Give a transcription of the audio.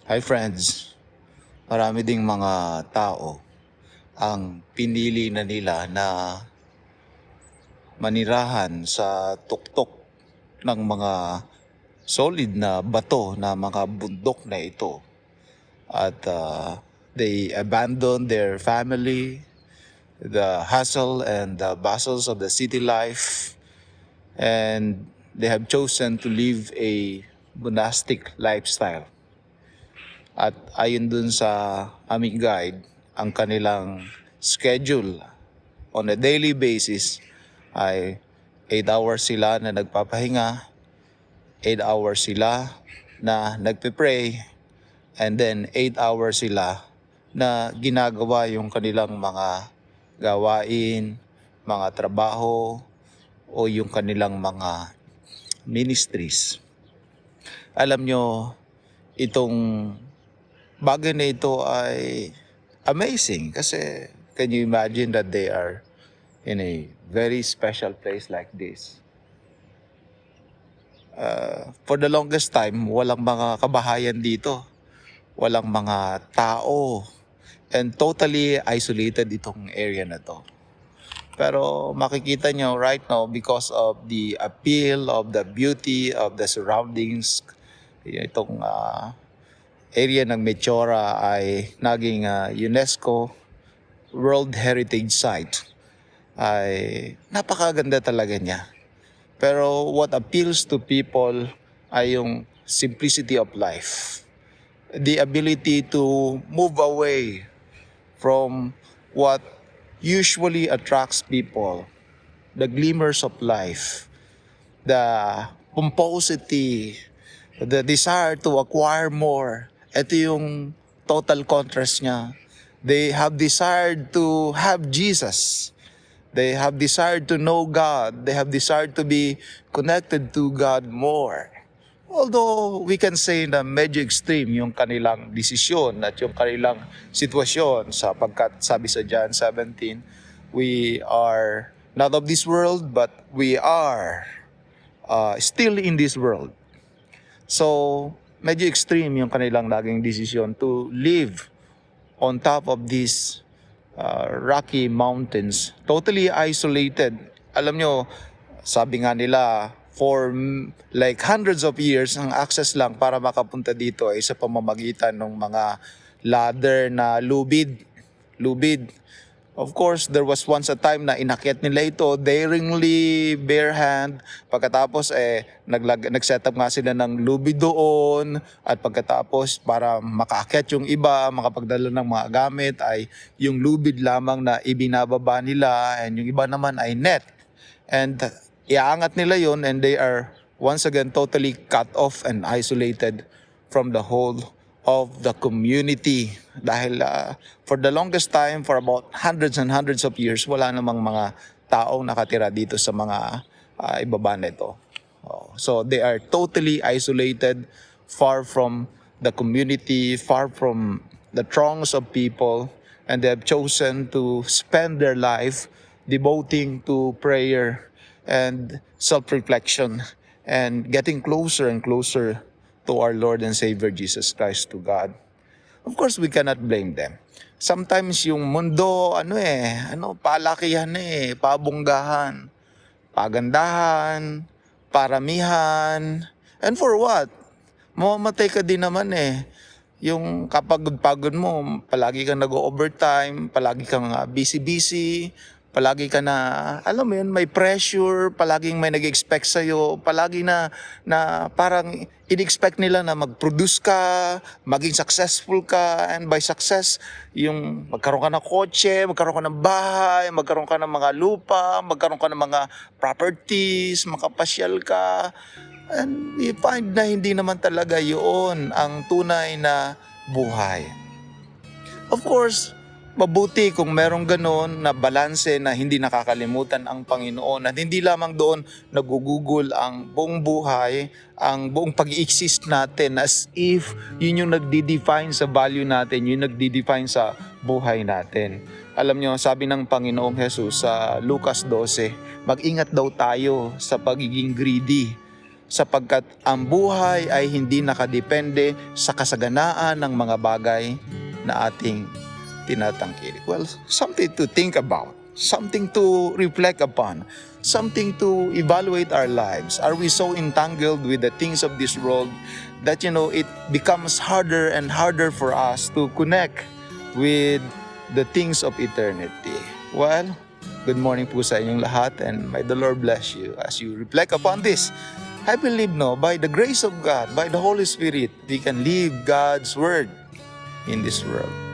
Hi friends, marami ding mga tao ang pinili na nila na manirahan sa tuktok ng mga solid na bato na mga bundok na ito. At they abandon their family, the hustle and the bustles of the city life, and they have chosen to live a monastic lifestyle. At ayon dun sa aming guide, ang kanilang schedule on a daily basis ay 8 hours sila na nagpapahinga, 8 hours sila na nagpe-pray, and then 8 hours sila na ginagawa yung kanilang mga gawain, mga trabaho, o yung kanilang mga ministries. Alam nyo, itong bagay na ito ay amazing kasi can you imagine that they are in a very special place like this? For the longest time, walang mga kabahayan dito. Walang mga tao. And totally isolated itong area na to. Pero makikita nyo right now because of the appeal of the beauty of the surroundings, itong area ng Mechora ay naging UNESCO World Heritage Site. Ay napakaganda talaga niya. Pero what appeals to people ay yung simplicity of life. The ability to move away from what usually attracts people. The glimmers of life. The pomposity. The desire to acquire more. Ito yung total contrast niya. They have desired to have Jesus. They have desired to know God. They have desired to be connected to God more. Although we can say na medyo extreme yung kanilang desisyon at yung kanilang sitwasyon sapagkat sabi sa John 17, we are not of this world but we are still in this world. So, medyo extreme yung kanilang naging desisyon to live on top of these rocky mountains, totally isolated. Alam nyo, sabi nga nila, for like hundreds of years, ang access lang para makapunta dito ay sa pamamagitan ng mga ladder na lubid. Of course, there was once a time na inakyat nila ito daringly, bare hand. Pagkatapos nag-set up nga sila ng lubid doon. At pagkatapos para makaakyat yung iba, makapagdala ng mga gamit ay yung lubid lamang na ibinababa nila. And yung iba naman ay net. And iaangat nila yon and they are once again totally cut off and isolated from the whole of the community. Dahil for the longest time, for about hundreds and hundreds of years, wala namang mga taong nakatira dito sa mga ibaba nito. So they are totally isolated, far from the community, far from the throngs of people, and they have chosen to spend their life devoting to prayer and self-reflection and getting closer and closer to our Lord and Savior Jesus Christ, to God. Of course, we cannot blame them. Sometimes yung mundo, palakihan pabonggahan, pagandahan, paramihan. And for what? Mamamatay ka din naman Yung kapagod-pagod mo, palagi kang nag-overtime, palagi kang busy-busy, palagi ka na, alam mo yun, may pressure, palaging may nag-expect sa'yo, palagi na parang in-expect nila na mag-produce ka, maging successful ka, and by success, yung magkaroon ka ng kotse, magkaroon ka ng bahay, magkaroon ka ng mga lupa, magkaroon ka ng mga properties, makapasyal ka, and you find na hindi naman talaga yun ang tunay na buhay. Of course, mabuti kung merong ganon na balanse na hindi nakakalimutan ang Panginoon at hindi lamang doon nagugugol ang buong buhay, ang buong pag-i-exist natin as if yun yung nagdi-define sa value natin, yun nagdi-define sa buhay natin. Alam nyo, sabi ng Panginoong Jesus sa Lucas 12, mag-ingat daw tayo sa pagiging greedy. sapagkat ang buhay ay hindi nakadepende sa kasaganaan ng mga bagay na ating tinatangkilik. Well, something to think about, something to reflect upon, something to evaluate our lives. Are we so entangled with the things of this world that, it becomes harder and harder for us to connect with the things of eternity? Well, good morning po sa inyong lahat, and may the Lord bless you as you reflect upon this. I believe, by the grace of God, by the Holy Spirit, we can live God's Word in this world.